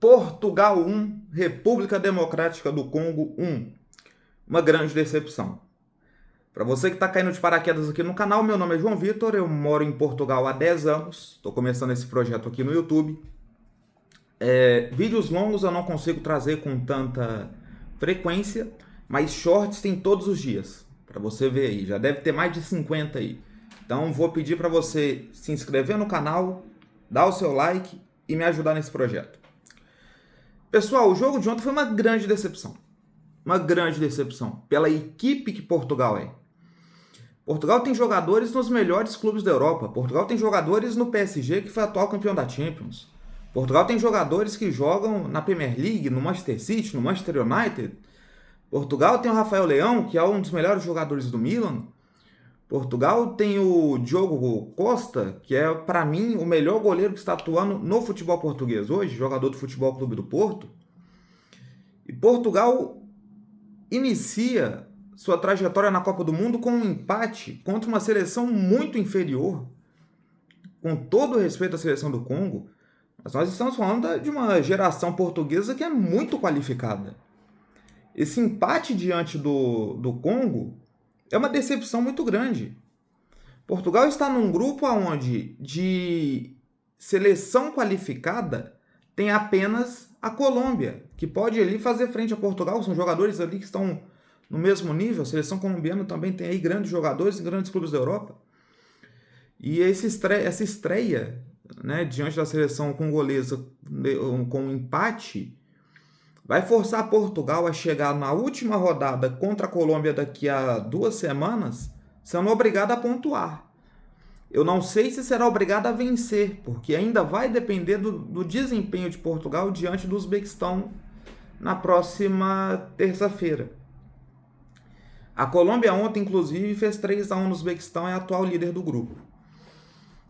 Portugal 1, República Democrática do Congo 1. Uma grande decepção. Para você que está caindo de paraquedas aqui no canal, meu nome é João Vitor, eu moro em Portugal há 10 anos, estou começando esse projeto aqui no YouTube. Vídeos longos eu não consigo trazer com tanta frequência, mas shorts tem todos os dias, para você ver aí, já deve ter mais de 50 aí. Então vou pedir para você se inscrever no canal, dar o seu like e me ajudar nesse projeto. Pessoal, o jogo de ontem foi uma grande decepção. Uma grande decepção pela equipe que Portugal é. Portugal tem jogadores nos melhores clubes da Europa. Portugal tem jogadores no PSG, que foi atual campeão da Champions. Portugal tem jogadores que jogam na Premier League, no Manchester City, no Manchester United. Portugal tem o Rafael Leão, que é um dos melhores jogadores do Milan. Portugal tem o Diogo Costa, que é, para mim, o melhor goleiro que está atuando no futebol português hoje, jogador do Futebol Clube do Porto. E Portugal inicia sua trajetória na Copa do Mundo com um empate contra uma seleção muito inferior, com todo o respeito à seleção do Congo, mas nós estamos falando de uma geração portuguesa que é muito qualificada. Esse empate diante do Congo é uma decepção muito grande. Portugal está num grupo onde de seleção qualificada tem apenas a Colômbia, que pode ali fazer frente a Portugal. São jogadores ali que estão no mesmo nível. A seleção colombiana também tem aí grandes jogadores em grandes clubes da Europa. E essa estreia, né, diante da seleção congolesa com um empate, vai forçar Portugal a chegar na última rodada contra a Colômbia daqui a 2 semanas, sendo obrigado a pontuar. Eu não sei se será obrigado a vencer, porque ainda vai depender do desempenho de Portugal diante do Uzbequistão na próxima terça-feira. A Colômbia ontem, inclusive, fez 3-1 no Uzbequistão, é a atual líder do grupo.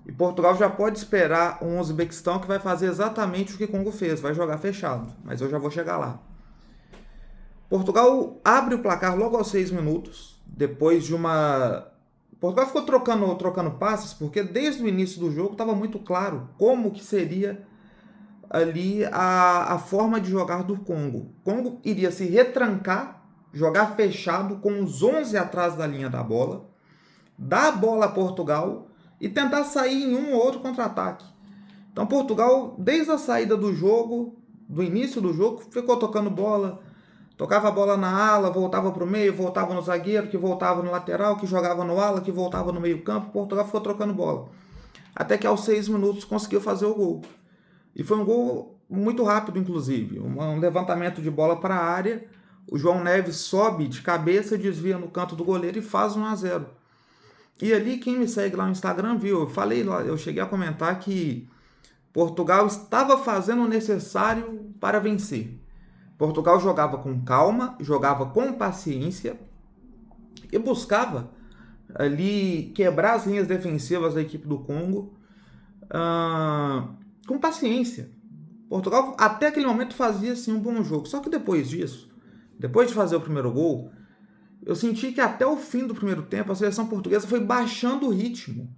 E Portugal já pode esperar um Uzbequistão que vai fazer exatamente o que o Congo fez, vai jogar fechado, mas eu já vou chegar lá. Portugal abre o placar logo aos 6 minutos, depois de uma... Portugal ficou trocando passes, porque desde o início do jogo estava muito claro como que seria ali a forma de jogar do Congo. O Congo iria se retrancar, jogar fechado com os 11 atrás da linha da bola, dar a bola a Portugal e tentar sair em um ou outro contra-ataque. Então Portugal, desde a saída do jogo, do início do jogo, ficou tocando bola, tocava a bola na ala, voltava para o meio, voltava no zagueiro, que voltava no lateral, que jogava no ala, que voltava no meio campo. Portugal ficou trocando bola. Até que aos 6 minutos conseguiu fazer o gol. E foi um gol muito rápido, inclusive. Um levantamento de bola para a área. O João Neves sobe de cabeça, desvia no canto do goleiro e faz 1-0. E ali, quem me segue lá no Instagram viu, eu falei lá, eu cheguei a comentar que Portugal estava fazendo o necessário para vencer. Portugal jogava com calma, jogava com paciência e buscava ali quebrar as linhas defensivas da equipe do Congo com paciência. Portugal até aquele momento fazia assim, um bom jogo, só que depois disso, depois de fazer o primeiro gol, eu senti que até o fim do primeiro tempo a seleção portuguesa foi baixando o ritmo.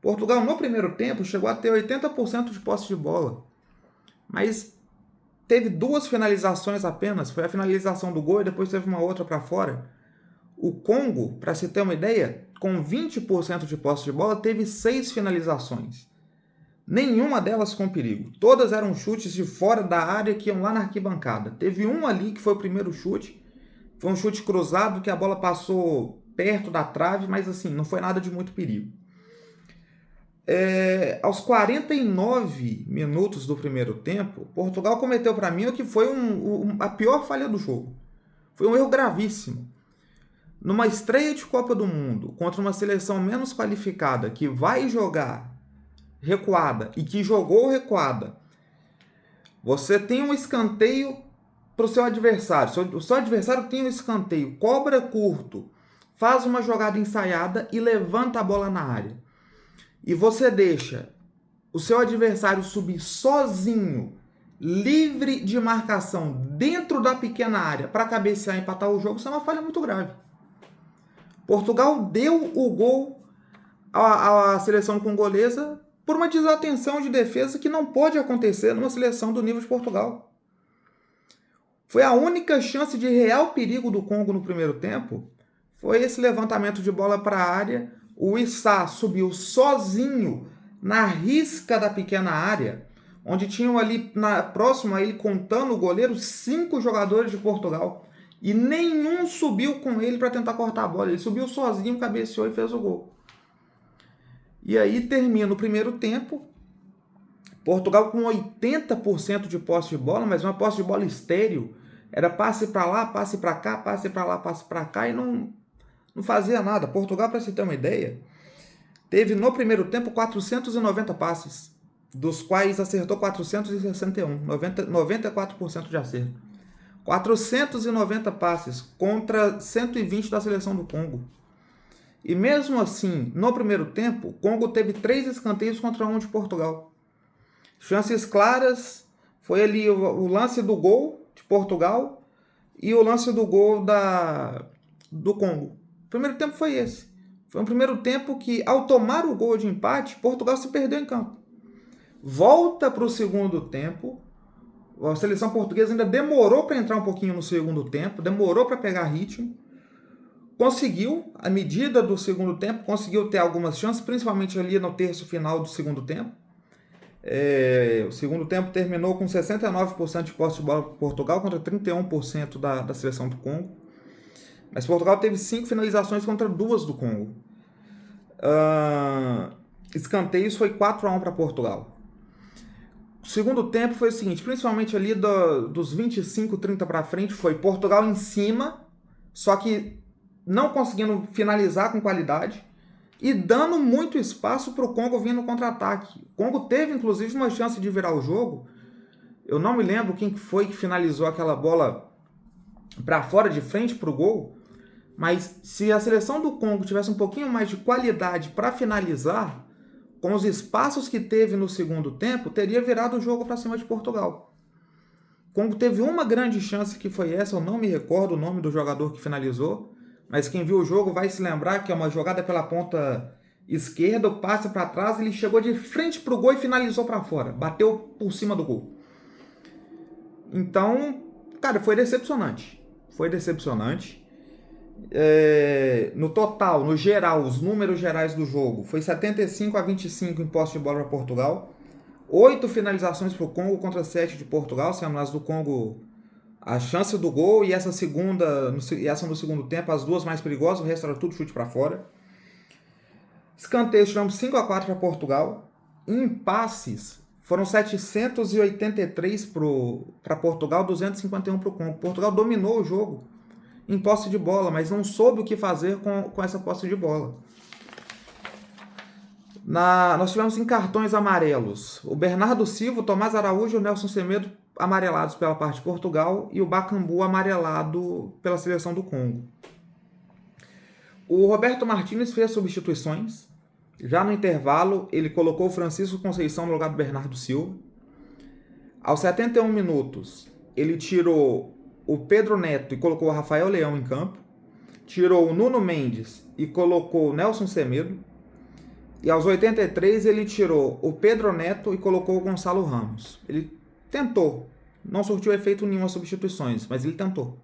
Portugal no primeiro tempo chegou a ter 80% de posse de bola, mas teve 2 finalizações apenas, foi a finalização do gol e depois teve uma outra para fora. O Congo, para se ter uma ideia, com 20% de posse de bola, teve 6 finalizações. Nenhuma delas com perigo. Todas eram chutes de fora da área que iam lá na arquibancada. Teve um ali que foi o primeiro chute, foi um chute cruzado que a bola passou perto da trave, mas assim, não foi nada de muito perigo. Aos 49 minutos do primeiro tempo, Portugal cometeu para mim o que foi a pior falha do jogo. Foi um erro gravíssimo. Numa estreia de Copa do Mundo contra uma seleção menos qualificada que vai jogar recuada e que jogou recuada, você tem um escanteio para o seu adversário. O seu adversário tem um escanteio, cobra curto, faz uma jogada ensaiada e levanta a bola na área. E você deixa o seu adversário subir sozinho, livre de marcação, dentro da pequena área, para cabecear e empatar o jogo, isso é uma falha muito grave. Portugal deu o gol à seleção congolesa por uma desatenção de defesa que não pode acontecer numa seleção do nível de Portugal. Foi a única chance de real perigo do Congo no primeiro tempo, foi esse levantamento de bola para a área, o Issa subiu sozinho na risca da pequena área, onde tinham ali próximo a ele, contando o goleiro, 5 jogadores de Portugal. E nenhum subiu com ele para tentar cortar a bola. Ele subiu sozinho, cabeceou e fez o gol. E aí termina o primeiro tempo, Portugal com 80% de posse de bola, mas uma posse de bola estéril. Era passe para lá, passe para cá, passe para lá, passe para cá, e não fazia nada. Portugal, para você ter uma ideia, teve no primeiro tempo 490 passes, dos quais acertou 461, 94% de acerto. 490 passes contra 120 da seleção do Congo. E mesmo assim, no primeiro tempo, o Congo teve 3 escanteios contra 1 de Portugal. Chances claras, foi ali o lance do gol de Portugal e o lance do gol do Congo. O primeiro tempo foi esse. Foi um primeiro tempo que, ao tomar o gol de empate, Portugal se perdeu em campo. Volta para o segundo tempo, a seleção portuguesa ainda demorou para entrar um pouquinho no segundo tempo, demorou para pegar ritmo, conseguiu, à medida do segundo tempo, conseguiu ter algumas chances, principalmente ali no terço final do segundo tempo. O segundo tempo terminou com 69% de posse de bola para Portugal contra 31% da seleção do Congo. Mas Portugal teve 5 finalizações contra 2 do Congo. Escanteios foi 4-1 para Portugal. O segundo tempo foi o seguinte, principalmente ali dos 25, 30 para frente, foi Portugal em cima, só que não conseguindo finalizar com qualidade e dando muito espaço para o Congo vir no contra-ataque. O Congo teve, inclusive, uma chance de virar o jogo. Eu não me lembro quem foi que finalizou aquela bola para fora, de frente para o gol, mas se a seleção do Congo tivesse um pouquinho mais de qualidade para finalizar, com os espaços que teve no segundo tempo, teria virado o jogo para cima de Portugal. O Congo teve uma grande chance, que foi essa, eu não me recordo o nome do jogador que finalizou, mas quem viu o jogo vai se lembrar que é uma jogada pela ponta esquerda, o passe para trás, ele chegou de frente para o gol e finalizou para fora, bateu por cima do gol. Então, cara, foi decepcionante. Foi decepcionante. No total, no geral, os números gerais do jogo, foi 75-25 em posse de bola para Portugal, 8 finalizações para o Congo contra 7 de Portugal, sendo as do Congo a chance do gol e essa no segundo tempo, as duas mais perigosas, o resto era tudo chute para fora. Escanteios, tivemos 5-4 para Portugal. Em passes, foram 783 para Portugal, 251 para o Congo. Portugal dominou o jogo em posse de bola, mas não soube o que fazer com essa posse de bola. Nós tivemos em cartões amarelos o Bernardo Silva, o Tomás Araújo e o Nelson Semedo amarelados pela parte de Portugal e o Bakambu amarelado pela seleção do Congo. O Roberto Martínez fez substituições. Já no intervalo, ele colocou o Francisco Conceição no lugar do Bernardo Silva. Aos 71 minutos, ele tirou o Pedro Neto e colocou o Rafael Leão em campo. Tirou o Nuno Mendes e colocou o Nelson Semedo. E aos 83, ele tirou o Pedro Neto e colocou o Gonçalo Ramos. Ele tentou. Não surtiu efeito nenhum as substituições, mas ele tentou.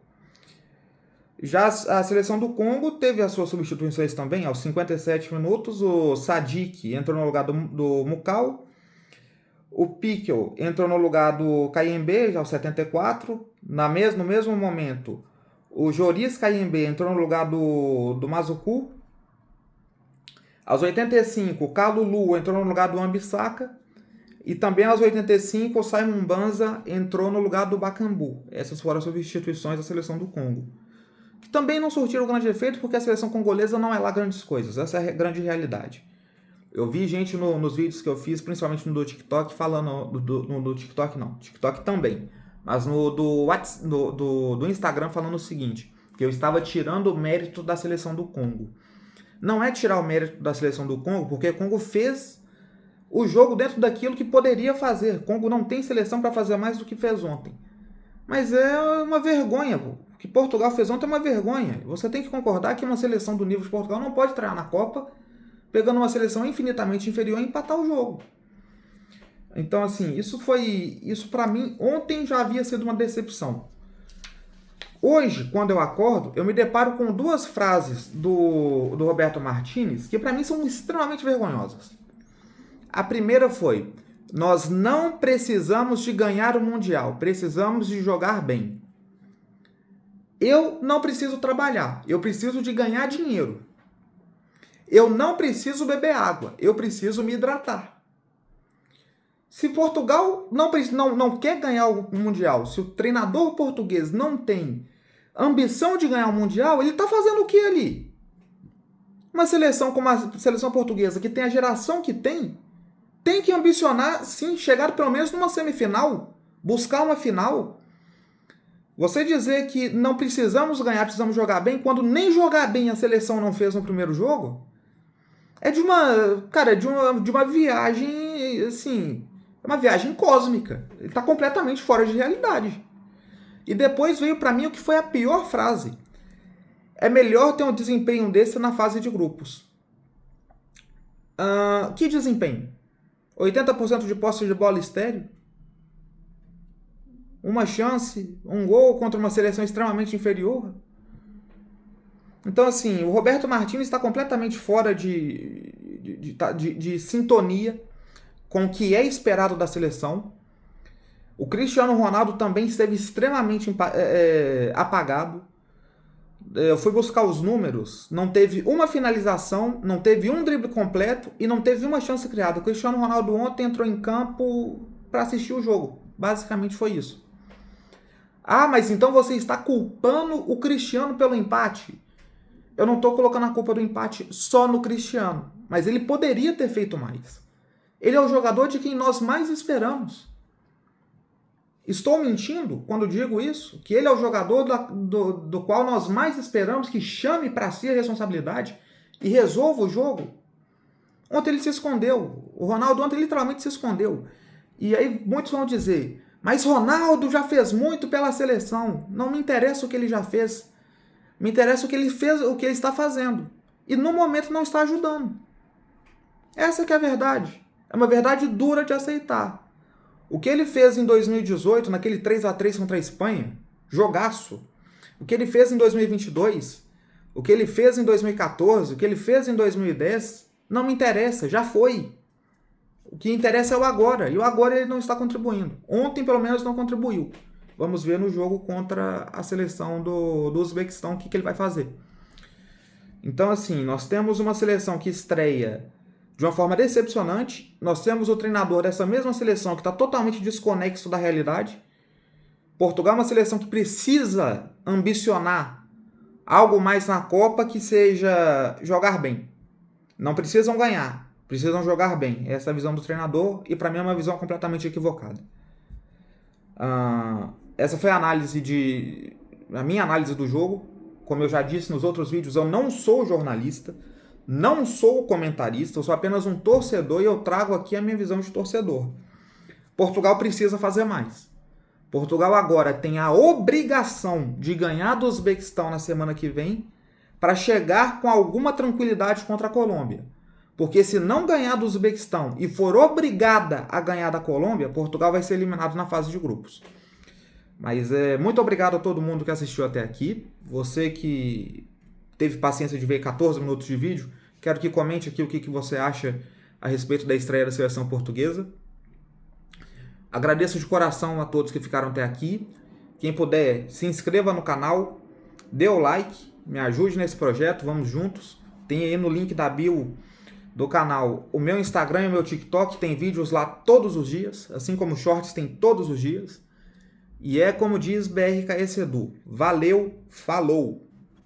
Já a seleção do Congo teve as suas substituições também. Aos 57 minutos, o Sadik entrou no lugar do Mukau. O Piquel entrou no lugar do Kayembe, aos 74. No mesmo momento, o Joris Kayembe entrou no lugar do Mazuku. Aos 85, o Kalulu entrou no lugar do Wan-Bissaka. E também aos 85, o Simon Banza entrou no lugar do Bakambu. Essas foram as substituições da seleção do Congo, que também não surtiram grande efeito, porque a seleção congolesa não é lá grandes coisas. Essa é a grande realidade. Eu vi gente nos vídeos que eu fiz, principalmente no do TikTok, falando... No TikTok não, TikTok também. Mas do Instagram falando o seguinte, que eu estava tirando o mérito da seleção do Congo. Não é tirar o mérito da seleção do Congo, porque o Congo fez o jogo dentro daquilo que poderia fazer. O Congo não tem seleção para fazer mais do que fez ontem. Mas é uma vergonha, pô. O que Portugal fez ontem é uma vergonha. Você tem que concordar que uma seleção do nível de Portugal não pode treinar na Copa pegando uma seleção infinitamente inferior e empatar o jogo. Então, assim, isso para mim, ontem já havia sido uma decepção. Hoje, quando eu acordo, eu me deparo com duas frases do Roberto Martinez que para mim são extremamente vergonhosas. A primeira foi: nós não precisamos de ganhar o Mundial, precisamos de jogar bem. Eu não preciso trabalhar, eu preciso de ganhar dinheiro. Eu não preciso beber água, eu preciso me hidratar. Se Portugal não quer ganhar o Mundial, se o treinador português não tem ambição de ganhar o Mundial, ele está fazendo o que ali? Uma seleção como a seleção portuguesa, que tem a geração que tem que ambicionar, sim, chegar pelo menos numa semifinal, buscar uma final. Você dizer que não precisamos ganhar, precisamos jogar bem, quando nem jogar bem a seleção não fez no primeiro jogo, é de uma viagem, assim, uma viagem cósmica. Ele está completamente fora de realidade. E depois veio para mim o que foi a pior frase. É melhor ter um desempenho desse na fase de grupos. Que desempenho? 80% de posse de bola estéreo? Uma chance, um gol contra uma seleção extremamente inferior? Então, assim, o Roberto Martinez está completamente fora de sintonia com o que é esperado da seleção. O Cristiano Ronaldo também esteve extremamente apagado. Eu fui buscar os números, não teve uma finalização, não teve um drible completo e não teve uma chance criada. O Cristiano Ronaldo ontem entrou em campo para assistir o jogo. Basicamente foi isso. Mas então você está culpando o Cristiano pelo empate? Eu não estou colocando a culpa do empate só no Cristiano, mas ele poderia ter feito mais. Ele é o jogador de quem nós mais esperamos. Estou mentindo quando digo isso? Que ele é o jogador do qual nós mais esperamos que chame para si a responsabilidade e resolva o jogo? Ontem ele se escondeu. O Ronaldo ontem literalmente se escondeu. E aí muitos vão dizer: mas Ronaldo já fez muito pela seleção. Não me interessa o que ele já fez. Me interessa o que ele fez, o que ele está fazendo. E no momento não está ajudando. Essa que é a verdade. É uma verdade dura de aceitar. O que ele fez em 2018, naquele 3-3 contra a Espanha, jogaço. O que ele fez em 2022, o que ele fez em 2014, o que ele fez em 2010, não me interessa, já foi. O que interessa é o agora, e o agora ele não está contribuindo. Ontem, pelo menos, não contribuiu. Vamos ver no jogo contra a seleção do Uzbequistão o que ele vai fazer. Então, assim, nós temos uma seleção que estreia de uma forma decepcionante. Nós temos o treinador dessa mesma seleção que está totalmente desconexo da realidade. Portugal é uma seleção que precisa ambicionar algo mais na Copa, que seja jogar bem. Não precisam ganhar, precisam jogar bem. Essa é a visão do treinador e para mim é uma visão completamente equivocada. Essa foi a minha análise do jogo. Como eu já disse nos outros vídeos, eu não sou jornalista, não sou comentarista, eu sou apenas um torcedor e eu trago aqui a minha visão de torcedor. Portugal precisa fazer mais. Portugal agora tem a obrigação de ganhar do Uzbequistão na semana que vem para chegar com alguma tranquilidade contra a Colômbia. Porque se não ganhar do Uzbequistão e for obrigada a ganhar da Colômbia, Portugal vai ser eliminado na fase de grupos. Mas muito obrigado a todo mundo que assistiu até aqui. Você que teve paciência de ver 14 minutos de vídeo, quero que comente aqui o que você acha a respeito da estreia da seleção portuguesa. Agradeço de coração a todos que ficaram até aqui. Quem puder, se inscreva no canal, dê o like, me ajude nesse projeto, vamos juntos. Tem aí no link da bio do canal o meu Instagram e o meu TikTok, tem vídeos lá todos os dias, assim como shorts tem todos os dias. E é como diz BRKS Edu, valeu, falou!